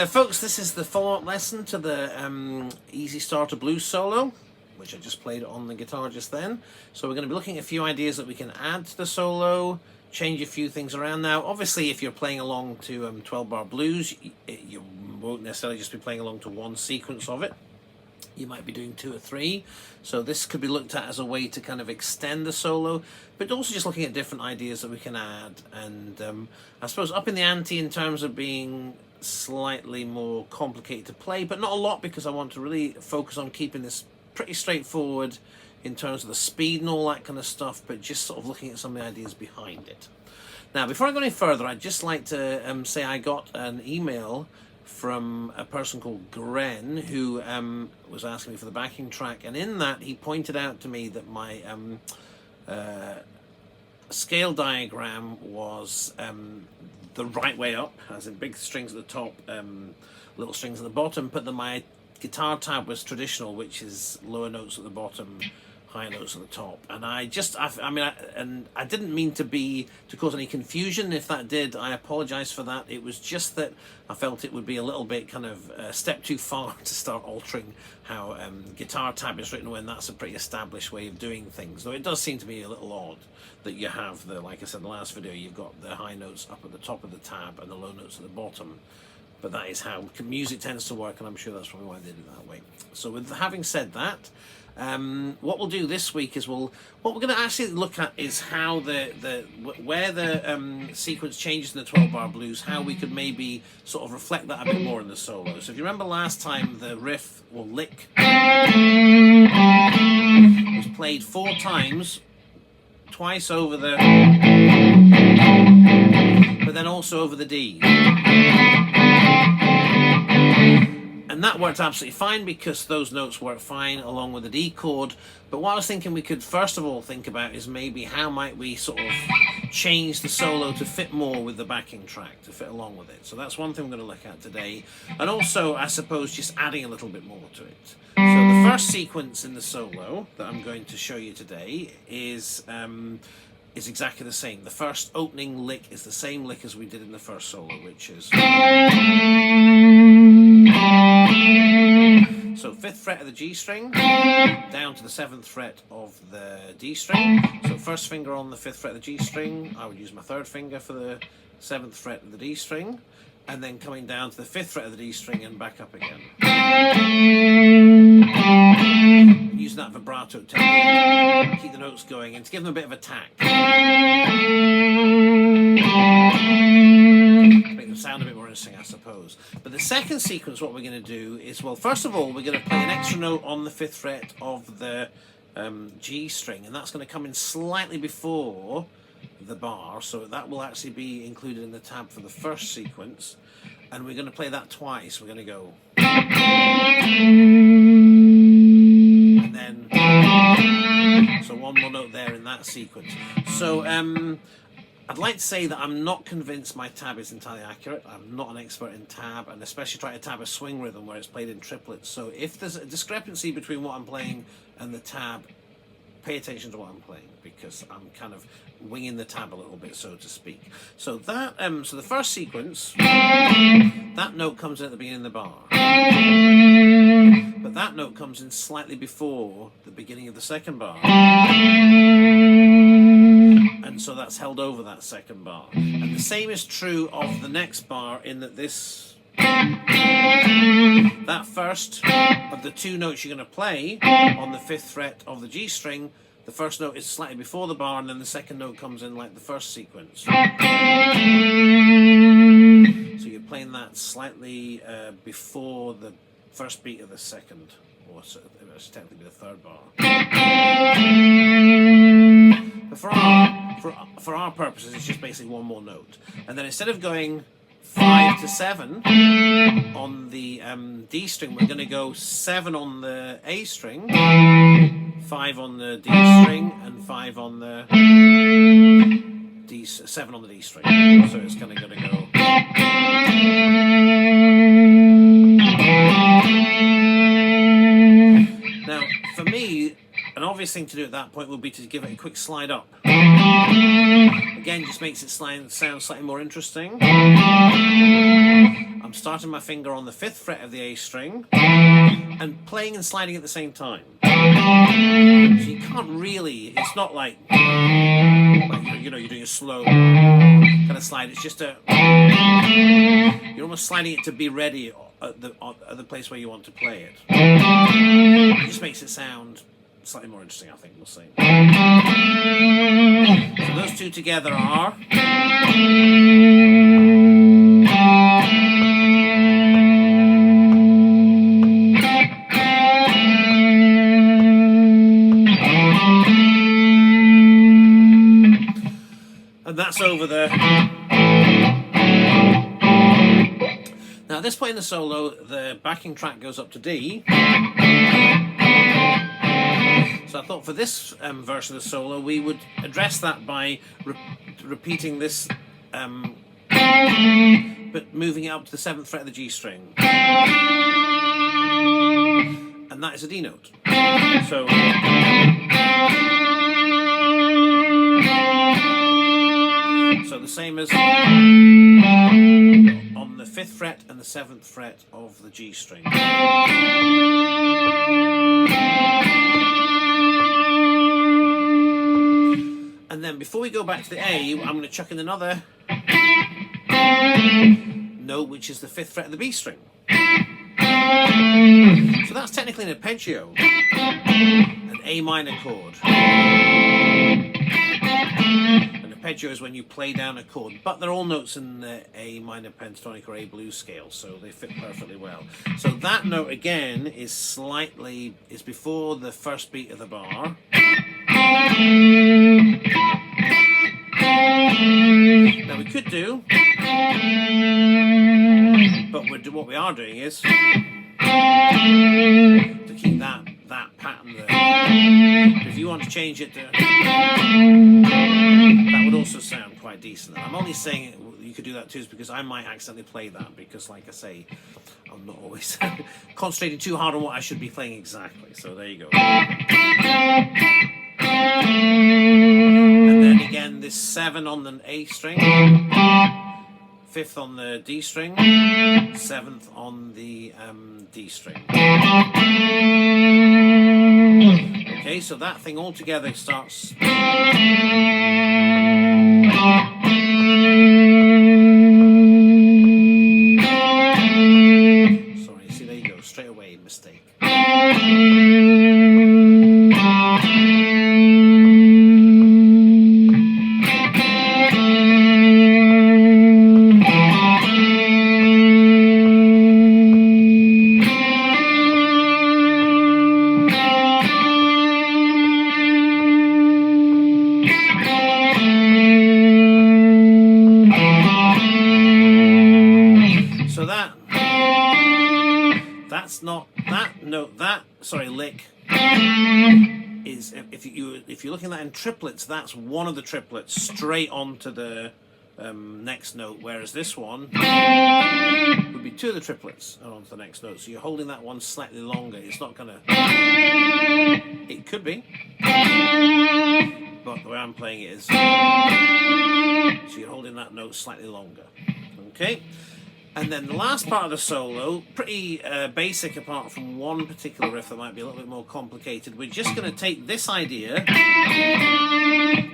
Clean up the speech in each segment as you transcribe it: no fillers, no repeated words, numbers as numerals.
there folks, this is the follow-up lesson to the Easy Starter Blues solo, which I just played on the guitar just then. So we're going to be looking at a few ideas that we can add to the solo, change a few things around. Now obviously if you're playing along to 12-bar blues, you won't necessarily just be playing along to one sequence of it. You might be doing 2 or 3, so this could be looked at as a way to kind of extend the solo, but also just looking at different ideas that we can add, and I suppose up in the ante in terms of being slightly more complicated to play, but not a lot, because I want to really focus on keeping this pretty straightforward in terms of the speed and all that kind of stuff, but just sort of looking at some of the ideas behind it. Now before I go any further, I'd just like to say I got an email from a person called Gren, who was asking me for the backing track, and in that he pointed out to me that my scale diagram was the right way up, as in big strings at the top, little strings at the bottom, but that my guitar tab was traditional, which is lower notes at the bottom, higher notes at the top. And I didn't mean to cause any confusion. If that did, I apologize for that. It was just that I felt it would be a little bit kind of a step too far to start altering how guitar tab is written when that's a pretty established way of doing things. Though it does seem to be a little odd that you have like I said in the last video, you've got the high notes up at the top of the tab and the low notes at the bottom. But that is how music tends to work, and I'm sure that's probably why they did it that way. So with having said that, what we'll do this week is what we're going to actually look at is how where the sequence changes in the 12-bar blues, how we could maybe sort of reflect that a bit more in the solo. So if you remember last time, the riff, or lick, was played 4 times, twice over the, but then also over the D. And that worked absolutely fine because those notes work fine along with the D chord. But what I was thinking we could first of all think about is maybe how might we sort of change the solo to fit more with the backing track, to fit along with it. So that's one thing we're going to look at today. And also, I suppose, just adding a little bit more to it. So the first sequence in the solo that I'm going to show you today is exactly the same. The first opening lick is the same lick as we did in the first solo, which is... So 5th fret of the G string, down to the 7th fret of the D string. So first finger on the 5th fret of the G string, I would use my 3rd finger for the 7th fret of the D string, and then coming down to the 5th fret of the D string and back up again. Use that vibrato technique, keep the notes going, and to give them a bit of attack. Sound a bit more interesting, I suppose. But the second sequence, what we're going to do is, well, first of all, we're going to play an extra note on the 5th fret of the G string, and that's going to come in slightly before the bar, so that will actually be included in the tab for the first sequence, and we're going to play that twice. We're going to go, and then, so one more note there in that sequence. So I'd like to say that I'm not convinced my tab is entirely accurate. I'm not an expert in tab, and especially trying to tab a swing rhythm where it's played in triplets. So if there's a discrepancy between what I'm playing and the tab, pay attention to what I'm playing, because I'm kind of winging the tab a little bit, so to speak. So that, so the first sequence, that note comes in at the beginning of the bar, but that note comes in slightly before the beginning of the second bar. And so that's held over that second bar. And the same is true of the next bar, in that that first of the 2 notes you're going to play on the 5th fret of the G string, the first note is slightly before the bar, and then the second note comes in like the first sequence. So you're playing that slightly before the first beat of the second, or so it was technically be the 3rd bar. But for our purposes, it's just basically one more note. And then instead of going 5 to 7 on the D string, we're going to go 7 on the A string, 5 on the D string, and 5 on the 7 on the D string. So it's kind of going to go. Now, for me, an obvious thing to do at that point would be to give it a quick slide up. Again, just makes it sound slightly more interesting. I'm I'm starting my finger on the 5th fret of the A string and playing and sliding at the same time. So you can't really, it's not like you know, you're doing a slow kind of slide. It's just you're almost sliding it to be ready at the place where you want to play it. It just makes it sound slightly more interesting, I think. We'll see. So those two together are. And that's over the. Now at this point in the solo, the backing track goes up to D. So I thought for this version of the solo, we would address that by repeating this, but moving it up to the 7th fret of the G string. And that is a D note. So. So the same as on the 5th fret and the 7th fret of the G string. And then before we go back to the A, I'm going to chuck in another note, which is the 5th fret of the B string. So that's technically an arpeggio, an A minor chord. Arpeggio is when you play down a chord, but they're all notes in the A minor pentatonic or A blues scale, so they fit perfectly well. So that note again is before the first beat of the bar. Now we could do, but what we are doing is to keep that pattern there. But if you want to change it to, that would also sound quite decent. And I'm only saying you could do that too because I might accidentally play that because, like I say, I'm not always concentrating too hard on what I should be playing exactly. So there you go. And then again, this 7 on the A string, 5th on the D string, 7th on the D string. Okay, so that thing all together starts. Sorry, see, there you go, straight away, mistake. So that's not that note. Lick is if you're looking at that in triplets, that's one of the triplets straight onto the next note, whereas this one would be 2 of the triplets onto the next note. So you're holding that one slightly longer. It's not gonna. It could be, but the way I'm playing it is. So you're holding that note slightly longer. Okay. And then the last part of the solo, pretty basic apart from one particular riff that might be a little bit more complicated. We're just going to take this idea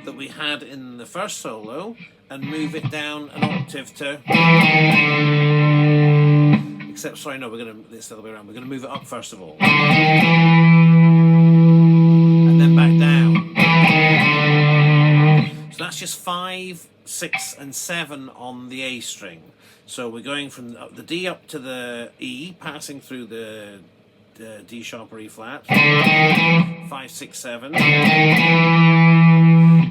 that we had in the first solo and move it down an octave to... Except, sorry, no, it's the other way around. We're going to move it up first of all. And then back down. So that's just 5, 6 and 7 on the A string. So we're going from the D up to the E, passing through the D sharp or E flat. 5, 6, 7.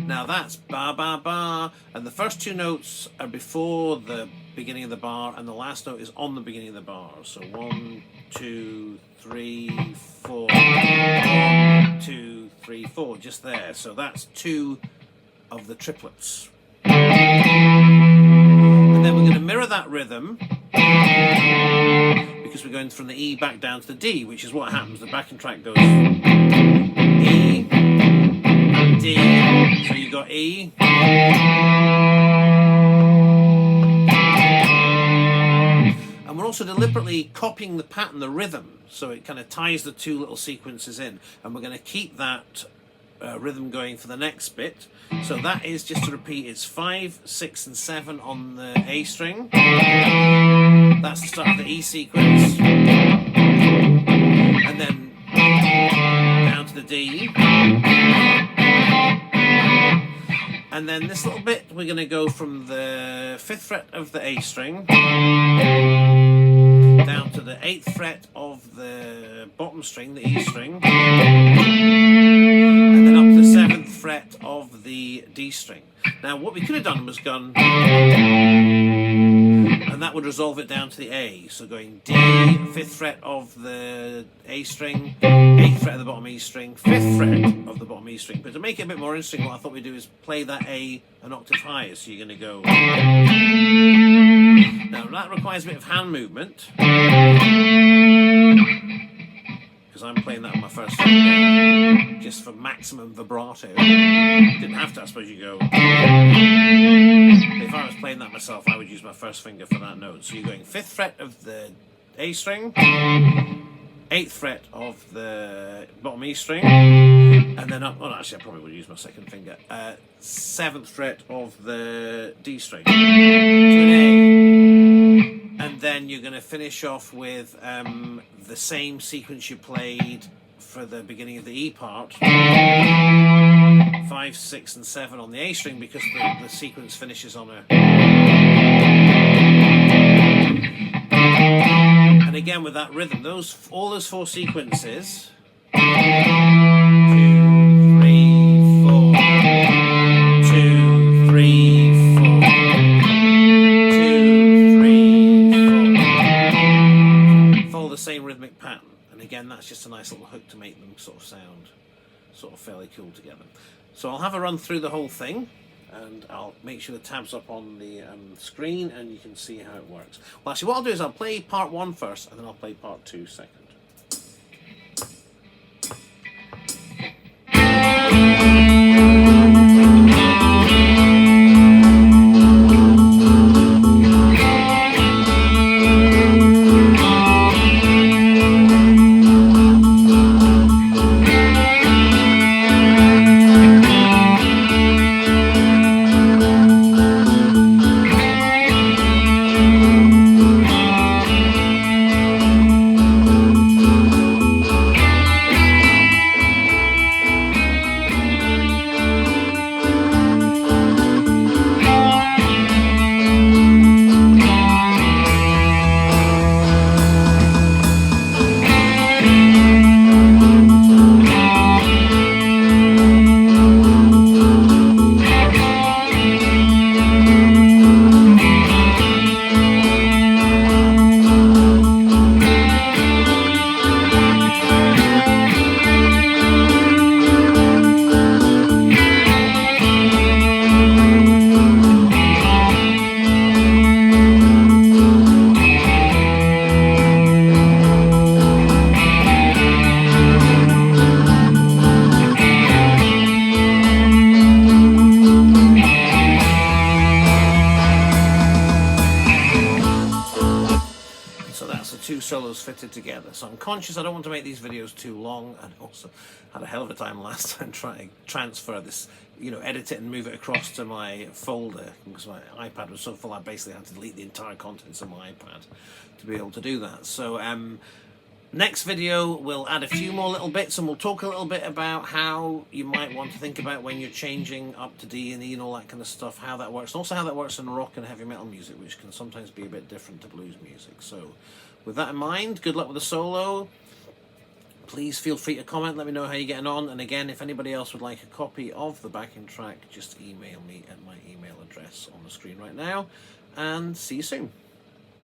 Now that's ba ba ba, and the first 2 notes are before the beginning of the bar, and the last note is on the beginning of the bar. So 1, 2, 3, 4. 1, 2, 3, 4, just there. So that's 2 of the triplets. And then we're going to mirror that rhythm because we're going from the E back down to the D, which is what happens. The backing track goes E, D, so you got E, and we're also deliberately copying the pattern, the rhythm, so it kind of ties the two little sequences in, and we're going to keep that rhythm going for the next bit. So that is, just to repeat, it's 5, 6 and 7 on the A string. That's the start of the E sequence, and then down to the D, and then this little bit we're going to go from the 5th fret of the A string down to the 8th fret of the bottom string, the E string, and then up to the 7th fret of the D string. Now what we could have done was gone, and that would resolve it down to the A. So going D, 5th fret of the A string, 8th fret of the bottom E string, 5th fret of the bottom E string. But to make it a bit more interesting, what I thought we'd do is play that A an octave higher. So you're going to go. Now that requires a bit of hand movement, because I'm playing that on my first finger, just for maximum vibrato. Didn't have to, I suppose you go. But if I was playing that myself, I would use my first finger for that note. So you're going 5th fret of the A string, 8th fret of the bottom E string, and then up, well actually I probably would use my second finger, 7th fret of the D string to an A. And then you're going to finish off with the same sequence you played for the beginning of the E part, 5, 6 and 7 on the A string, because the sequence finishes on a... And again with that rhythm, all those 4 sequences, 2, 3, 4, 2, 3, 4, 2, 3, 4, follow the same rhythmic pattern. And again, that's just a nice little hook to make them sort of sound sort of fairly cool together. So I'll have a run through the whole thing, and I'll make sure the tab's up on the screen and you can see how it works. Well, actually what I'll do is I'll play part 1 first, and then I'll play part 2 second. Solos fitted together. So I'm conscious I don't want to make these videos too long, and also had a hell of a time last time trying to transfer this, edit it and move it across to my folder, because my iPad was so full I basically had to delete the entire contents of my iPad to be able to do that. So next video we'll add a few more little bits, and we'll talk a little bit about how you might want to think about when you're changing up to D and E and all that kind of stuff, how that works, and also how that works in rock and heavy metal music, which can sometimes be a bit different to blues music. So with that in mind, good luck with the solo. Please feel free to comment, let me know how you're getting on, and again, if anybody else would like a copy of the backing track, just email me at my email address on the screen right now, and see you soon.